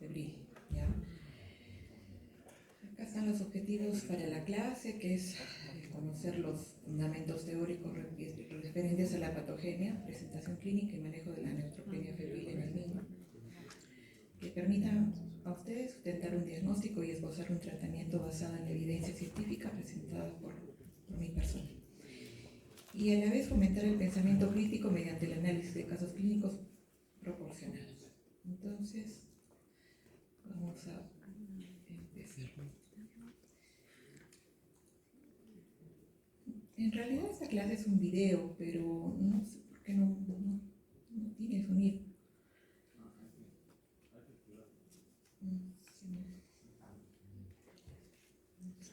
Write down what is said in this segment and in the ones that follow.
febril, ¿ya? Acá están los objetivos para la clase, que es conocer los fundamentos teóricos referentes a la patogenia, presentación clínica y manejo de la neutropenia febril en el niño, que permitan a ustedes sustentar un diagnóstico y esbozar un tratamiento basado en la evidencia científica presentada por mi persona. Y a la vez fomentar el pensamiento crítico mediante el análisis de casos clínicos proporcionados. Entonces, vamos a empezar. En realidad esta clase es un video, pero no sé por qué no tiene sonido.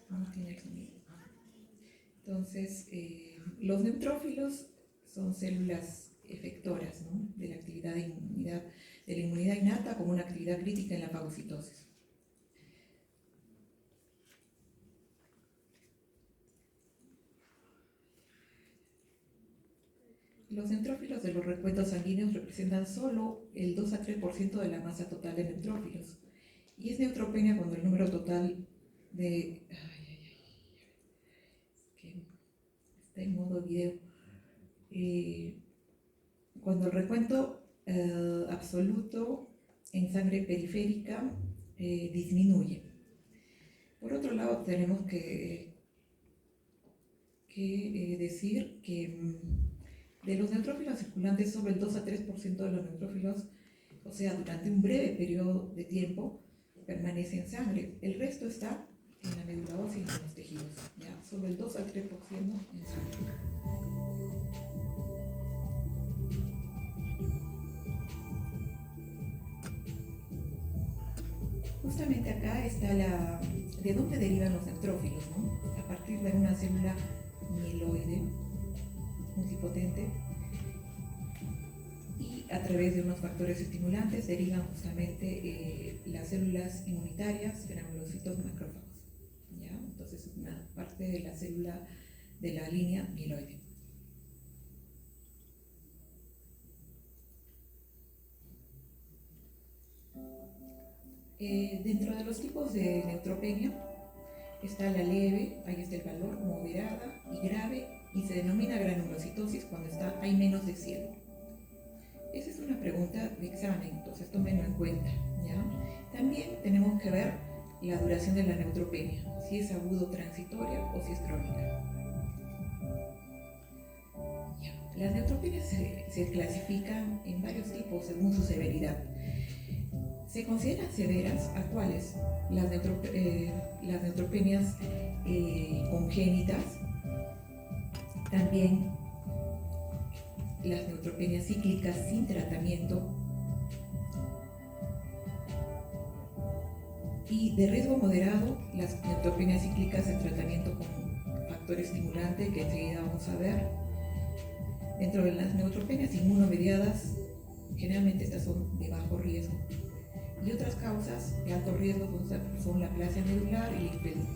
No tiene sonido. Entonces, los neutrófilos son células efectoras, ¿no?, de la actividad de la inmunidad innata como una actividad crítica en la fagocitosis. Los neutrófilos de los recuentos sanguíneos representan solo el 2 a 3% de la masa total de neutrófilos. Y es neutropenia cuando el número total de... está en modo video. Cuando el recuento absoluto en sangre periférica disminuye. Por otro lado, tenemos que decir que de los neutrófilos circulantes, solo el 2 a 3% de los neutrófilos, o sea, durante un breve periodo de tiempo, permanece en sangre. El resto está en la médula ósea y en los tejidos, ¿ya? Solo el 2 al 3% en sangre. Justamente acá está de dónde derivan los neutrófilos, ¿no? A partir de una célula mieloide multipotente, y a través de unos factores estimulantes derivan justamente las células inmunitarias, granulocitos, macrófagos, ¿ya? Entonces es una parte de la célula de la línea mieloide. Dentro de los tipos de neutropenia está la leve, ahí está el valor, moderada y grave, y se denomina granulocitosis cuando hay menos de 100. Esa es una pregunta de examen, entonces tómenlo en cuenta, ¿ya? También tenemos que ver la duración de la neutropenia, si es agudo transitoria o si es crónica. Ya. Las neutropenias se clasifican en varios tipos según su severidad. Se consideran severas a cuáles? Las neutropenias congénitas, también las neutropenias cíclicas sin tratamiento, y de riesgo moderado las neutropenias cíclicas en tratamiento con factor estimulante, que enseguida vamos a ver. Dentro de las neutropenias inmunomediadas, generalmente estas son de bajo riesgo. Y otras causas de alto riesgo son la aplasia medular y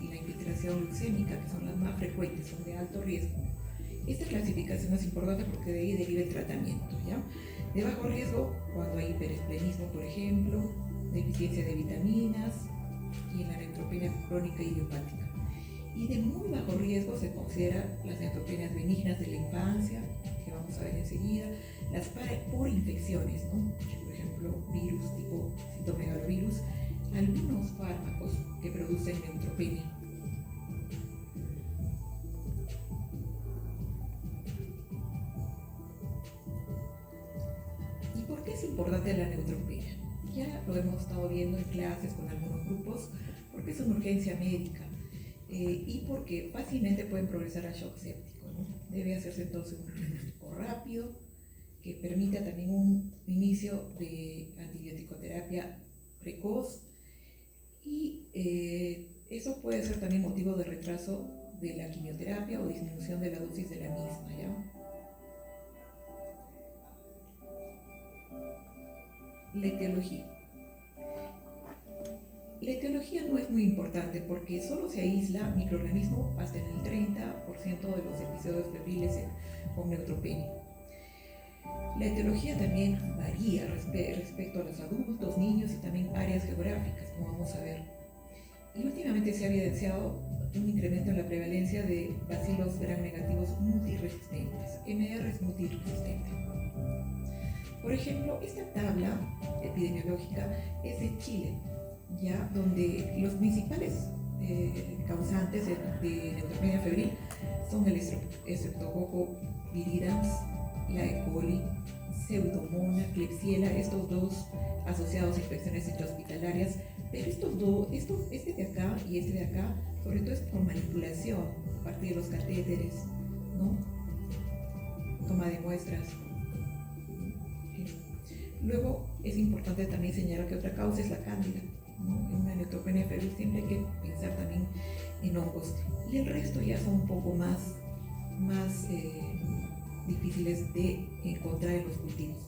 la infiltración leucémica, que son las más frecuentes, son de alto riesgo. Esta clasificación es importante porque de ahí deriva el tratamiento, ¿ya? De bajo riesgo, cuando hay hiperesplenismo, por ejemplo, deficiencia de vitaminas y la neutropenia crónica idiopática. Y de muy bajo riesgo se considera las neutropenias benignas de la infancia, que vamos a ver enseguida, las por infecciones, ¿no? Por ejemplo, virus tipo citomegalovirus, algunos fármacos que producen neutropenia. ¿Y por qué es importante la neutropenia? Ya lo hemos estado viendo en clases con algunos grupos, porque es una urgencia médica y porque fácilmente pueden progresar a shock séptico, ¿no? Debe hacerse entonces un diagnóstico rápido que permita también un inicio de antibiótico-terapia precoz, y eso puede ser también motivo de retraso de la quimioterapia o disminución de la dosis de la misma, ¿ya? La etiología. La etiología no es muy importante porque solo se aísla microorganismo hasta en el 30% de los episodios febriles con neutropenia. La etiología también varía respecto a los adultos, niños y también áreas áreas geográficas, como vamos a ver. Y últimamente se ha evidenciado un incremento en la prevalencia de bacilos gram negativos multiresistentes, MRs multiresistentes. Por ejemplo, esta tabla epidemiológica es de Chile, ya donde los principales causantes de neutropenia febril son el Streptococcus viridans, la E. coli, Pseudomonas, Klebsiella, estos dos asociados a infecciones intrahospitalarias, pero estos dos, este de acá y este de acá, sobre todo es por manipulación a partir de los catéteres, ¿no? Toma de muestras. Luego es importante también señalar que otra causa es la cándida, ¿no? En una neutropenia febril siempre hay que pensar también en hongos. Y el resto ya son un poco más difíciles de encontrar en los cultivos.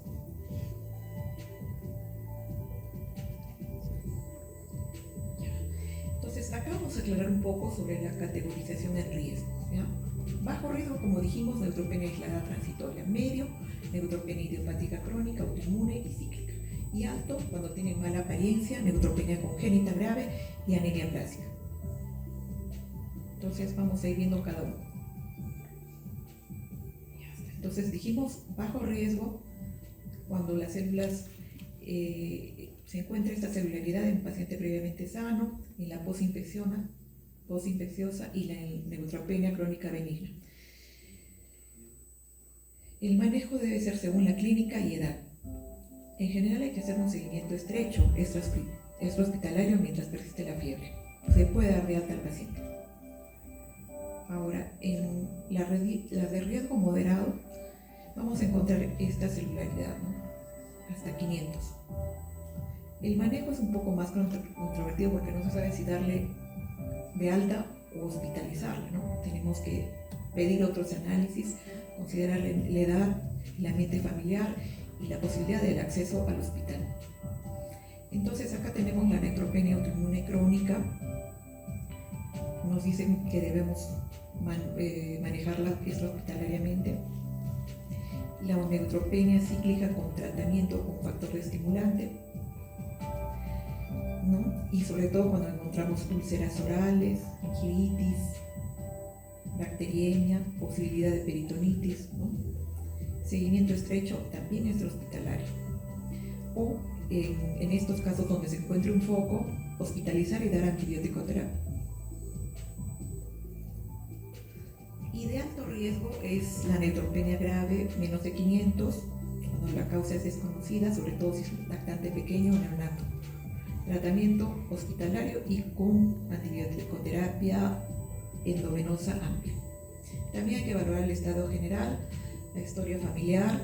Entonces acá vamos a aclarar un poco sobre la categorización en riesgo, ¿ya? Bajo riesgo, como dijimos, neutropenia aislada transitoria. Medio, neutropenia idiopática crónica, autoinmune y cíclica. Y alto, cuando tiene mala apariencia, neutropenia congénita grave y anemia plástica. Entonces vamos a ir viendo cada uno. Entonces dijimos bajo riesgo cuando las células se encuentra esta celularidad en un paciente previamente sano, en la postinfecciosa y la neutropenia crónica benigna. El manejo debe ser según la clínica y edad. En general hay que hacer un seguimiento estrecho extrahospitalario mientras persiste la fiebre. Se puede dar de alta al paciente. Ahora, en las de riesgo moderado vamos a encontrar esta celularidad, ¿no? Hasta 500. El manejo es un poco más controvertido porque no se sabe si darle de alta o hospitalizarla, ¿no? Tenemos que pedir otros análisis, considerar la edad, el ambiente familiar y la posibilidad del acceso al hospital. Entonces acá tenemos la neutropenia autoinmune crónica. Nos dicen que debemos manejarla extrahospitalariamente. La neutropenia cíclica con tratamiento con factor estimulante, ¿no? Y sobre todo cuando encontramos úlceras orales, gingivitis, bacteriemia, posibilidad de peritonitis, ¿no? Seguimiento estrecho también extrahospitalario. O en estos casos donde se encuentre un foco, hospitalizar y dar antibiótico terapia. Y de alto riesgo es la neutropenia grave, menos de 500, cuando la causa es desconocida, sobre todo si es un lactante pequeño o neonato. Tratamiento hospitalario y con antibiótico terapia endovenosa amplia. También hay que evaluar el estado general, la historia familiar,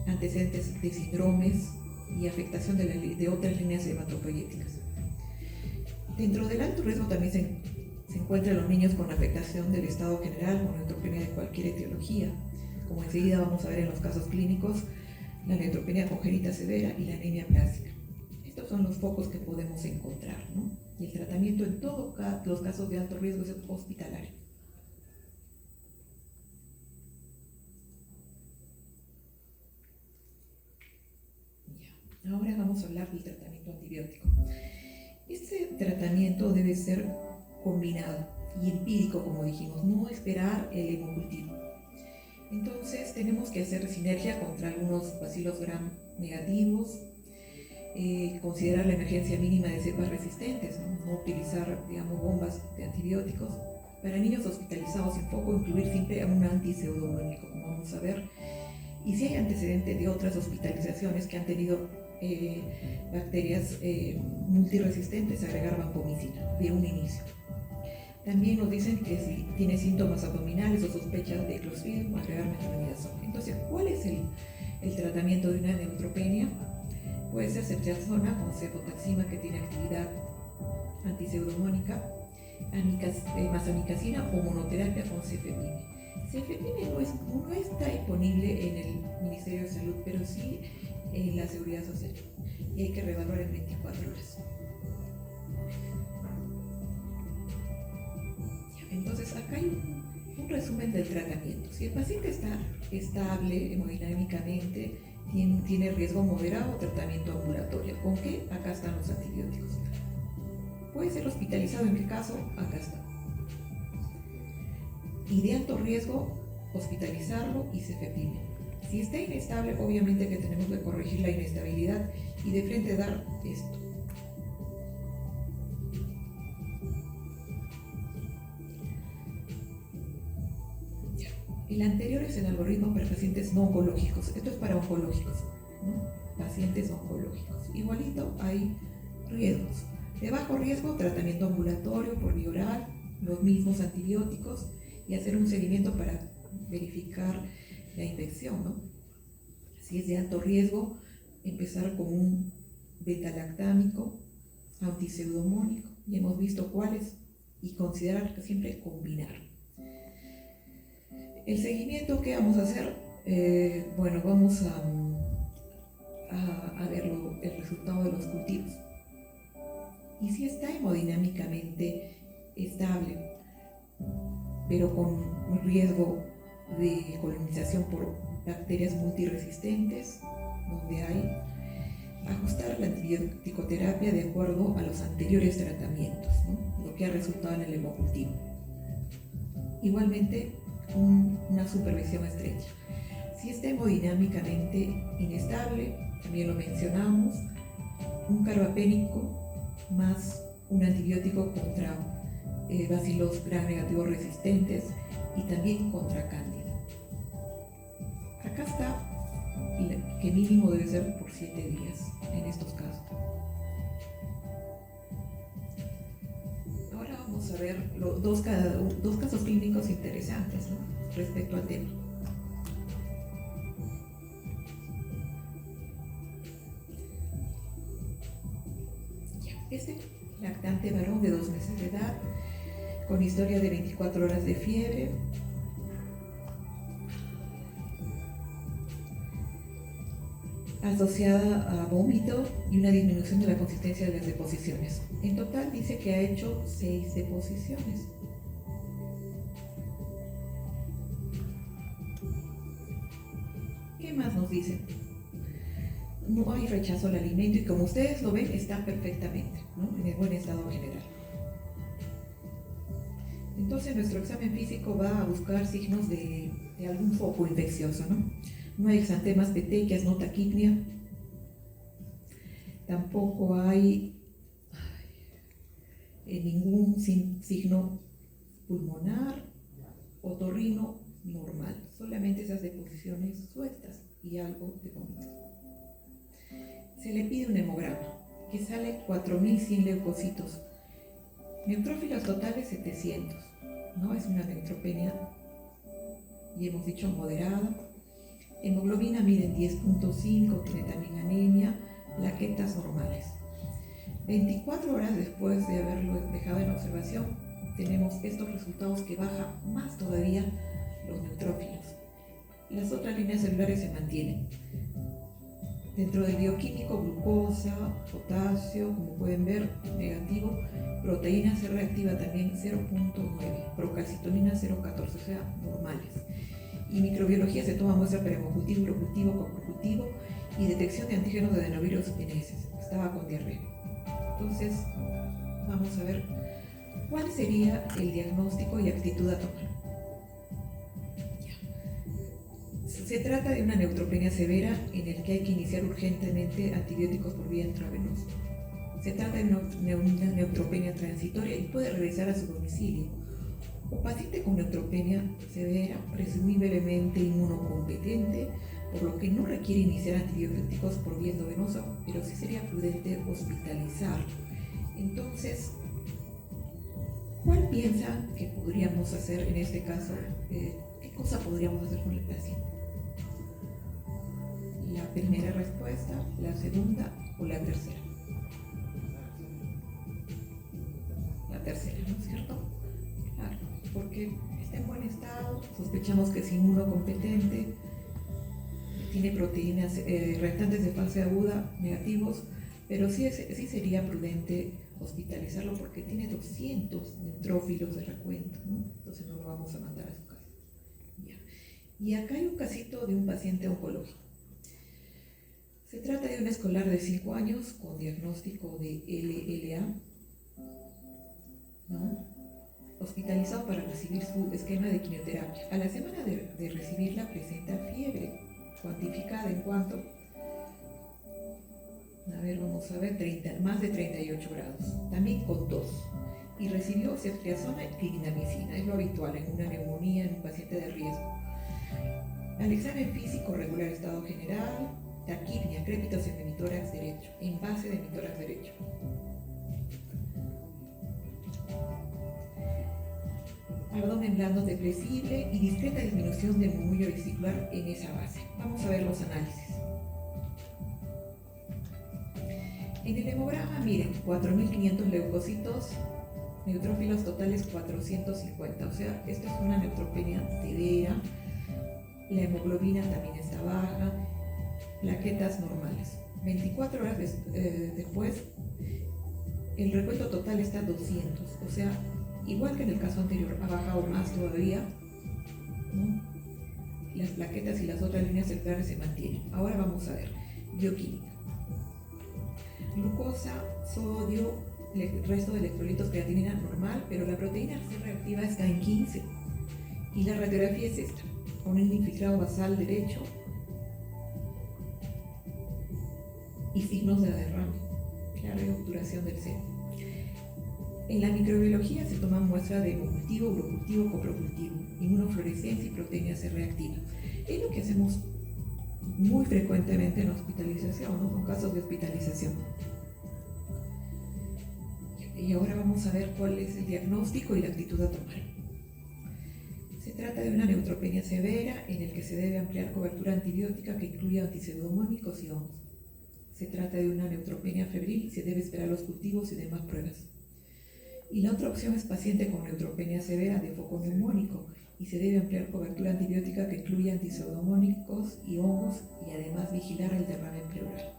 antecedentes de síndromes y afectación de otras líneas hematopoyéticas. Dentro del alto riesgo también se encuentran los niños con afectación del estado general, con neutropenia de cualquier etiología, como enseguida vamos a ver en los casos clínicos, la neutropenia congénita severa y la anemia plástica. Estos son los focos que podemos encontrar, ¿no? Y el tratamiento en todos los casos de alto riesgo es hospitalario. Ahora vamos a hablar del tratamiento antibiótico. Este tratamiento debe ser combinado y empírico, como dijimos, no esperar el hemocultivo. Entonces tenemos que hacer sinergia contra algunos bacilos gram negativos, considerar la emergencia mínima de cepas resistentes, no utilizar, digamos, bombas de antibióticos. Para niños hospitalizados en foco, incluir siempre a un antipseudogónico, como vamos a ver. Y si hay antecedentes de otras hospitalizaciones que han tenido bacterias multiresistentes, agregar vancomicina de un inicio. También nos dicen que si tiene síntomas abdominales o sospechas de clostridium, agregar metronidazol. Entonces, ¿cuál es el tratamiento de una neutropenia? Puede ser ceftriaxona con cefotaxima, que tiene actividad antipseudogónica, masamicacina o monoterapia con cefepime. Cefepime no está disponible en el Ministerio de Salud, pero sí en la Seguridad Social, y hay que reevaluar en 24 horas. Entonces acá hay un resumen del tratamiento. Si el paciente está estable hemodinámicamente, tiene riesgo moderado, tratamiento ambulatorio. ¿Con qué? Acá están los antibióticos. Puede ser hospitalizado, ¿en qué caso? Acá está. Y de alto riesgo, hospitalizarlo y cefepime. Si está inestable, obviamente que tenemos que corregir la inestabilidad y de frente dar esto. El anterior es el algoritmo para pacientes no oncológicos. Esto es para oncológicos, ¿no? Pacientes oncológicos. Igualito hay riesgos. De bajo riesgo, tratamiento ambulatorio por vía oral, los mismos antibióticos y hacer un seguimiento para verificar la infección, ¿no? Si es de alto riesgo, empezar con un beta-lactámico, antiseudomónico, y hemos visto cuáles, y considerar que siempre combinar. El seguimiento que vamos a hacer, bueno, vamos a ver el resultado de los cultivos. Y si está hemodinámicamente estable, pero con un riesgo de colonización por bacterias multiresistentes, donde hay ajustar la antibiótico-terapia de acuerdo a los anteriores tratamientos, ¿no? Lo que ha resultado en el hemocultivo. Igualmente, una supervisión estrecha. Si está hemodinámicamente inestable, también lo mencionamos, un carbapénico más un antibiótico contra bacilos gram negativos resistentes y también contra cándida. Acá está que mínimo debe ser por 7 días en estos casos. Ahora vamos a ver dos casos clínicos interesantes, ¿no? Respecto al tema. Este lactante varón de 2 meses de edad, con historia de 24 horas de fiebre, asociada a vómito y una disminución de la consistencia de las deposiciones. En total dice que ha hecho 6 deposiciones. ¿Qué más nos dice? No hay rechazo al alimento y como ustedes lo ven está perfectamente, ¿no? En el buen estado general. Entonces nuestro examen físico va a buscar signos de algún foco infeccioso, ¿no? No hay exantemas, petequias, no taquipnia. Tampoco hay ningún signo pulmonar, otorrino normal. Solamente esas deposiciones sueltas y algo de vómito. Se le pide un hemograma que sale 4.100 leucocitos. Neutrófilos totales 700. ¿No? Es una neutropenia, y hemos dicho moderada. Hemoglobina mide 10.5, tiene también anemia, plaquetas normales. 24 horas después de haberlo dejado en observación, tenemos estos resultados que baja más todavía los neutrófilos. Las otras líneas celulares se mantienen. Dentro del bioquímico, glucosa, potasio, como pueden ver, negativo, proteína C reactiva también 0.9, procalcitonina 0.14, o sea, normales. Y microbiología se toma muestra para hemocultivo, urocultivo, coprocultivo y detección de antígenos de adenovirus en heces. Estaba con diarrea. Entonces, vamos a ver cuál sería el diagnóstico y actitud a tomar. Se trata de una neutropenia severa en el que hay que iniciar urgentemente antibióticos por vía intravenosa. Se trata de una neutropenia transitoria y puede regresar a su domicilio. O paciente con neutropenia severa, presumiblemente inmunocompetente, por lo que no requiere iniciar antibióticos por vía endovenosa, pero sí sería prudente hospitalizar. Entonces, ¿cuál piensan que podríamos hacer en este caso? ¿Qué cosa podríamos hacer con el paciente? La primera respuesta, la segunda o la tercera. La tercera, ¿no es cierto? Claro, porque está en buen estado, sospechamos que es inmunocompetente, tiene proteínas reactantes de fase aguda negativos, pero sí sería prudente hospitalizarlo porque tiene 200 neutrófilos de recuento, ¿no? Entonces no lo vamos a mandar a su casa. Ya. Y acá hay un casito de un paciente oncológico. Se trata de un escolar de 5 años con diagnóstico de LLA, ¿no? Hospitalizado para recibir su esquema de quimioterapia. A la semana de recibirla presenta fiebre, cuantificada en cuanto, vamos a ver, más de 38 grados, también con tos. Y recibió ceftriaxona y clindamicina, es lo habitual en una neumonía en un paciente de riesgo. Al examen físico, regular estado general, taquipnia, crépitos en hemitórax derecho, en base de hemitórax derecho. Abdomen blando depresible y discreta disminución del murmullo vesicular en esa base. Vamos a ver los análisis. En el hemograma, miren, 4.500 leucocitos, neutrófilos totales 450, o sea, esta es una neutropenia severa. La hemoglobina también está baja, plaquetas normales. 24 horas después, el recuento total está 200, o sea, igual que en el caso anterior, ha bajado más todavía, ¿no? Las plaquetas y las otras líneas celulares se mantienen. Ahora vamos a ver, bioquímica. Glucosa, sodio, el resto de electrolitos, creatinina normal, pero la proteína C reactiva está en 15. Y la radiografía es esta, con un infiltrado basal derecho y signos de derrame, clara y obturación del seno. En la microbiología se toman muestras de hemocultivo, urocultivo, coprocultivo, inmunofluorescencia y proteína C reactiva. Es lo que hacemos muy frecuentemente en hospitalización, ¿no? Son casos de hospitalización. Y ahora vamos a ver cuál es el diagnóstico y la actitud a tomar. Se trata de una neutropenia severa en el que se debe ampliar cobertura antibiótica que incluya antipseudomónicos y hongos. Se trata de una neutropenia febril y se debe esperar los cultivos y demás pruebas. Y la otra opción es paciente con neutropenia severa de foco neumónico y se debe ampliar cobertura antibiótica que incluya antipseudomónicos y hongos y además vigilar el derrame pleural.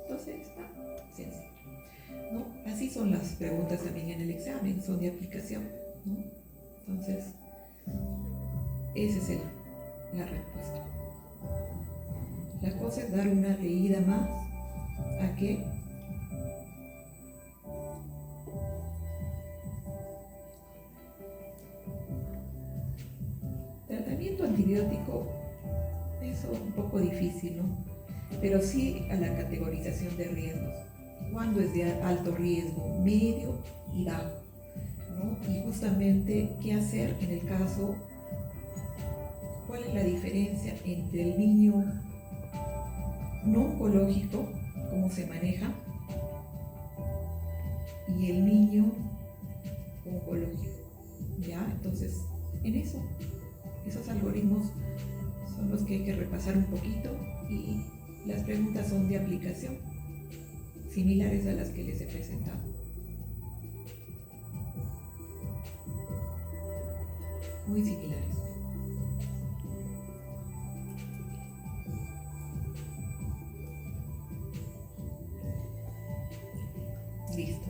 Entonces está sencillo, ¿no? Así son las preguntas también en el examen, son de aplicación, ¿no? Entonces, esa es la respuesta. La cosa es dar una leída más a que tratamiento antibiótico, eso es un poco difícil, ¿no? Pero sí a la categorización de riesgos. ¿Cuándo es de alto riesgo, medio y bajo? ¿No? Y justamente qué hacer en el caso, cuál es la diferencia entre el niño no oncológico, cómo se maneja, y el niño oncológico. ¿Ya? Entonces, en eso, esos algoritmos son los que hay que repasar un poquito y las preguntas son de aplicación, similares a las que les he presentado. Muy similares. Listo.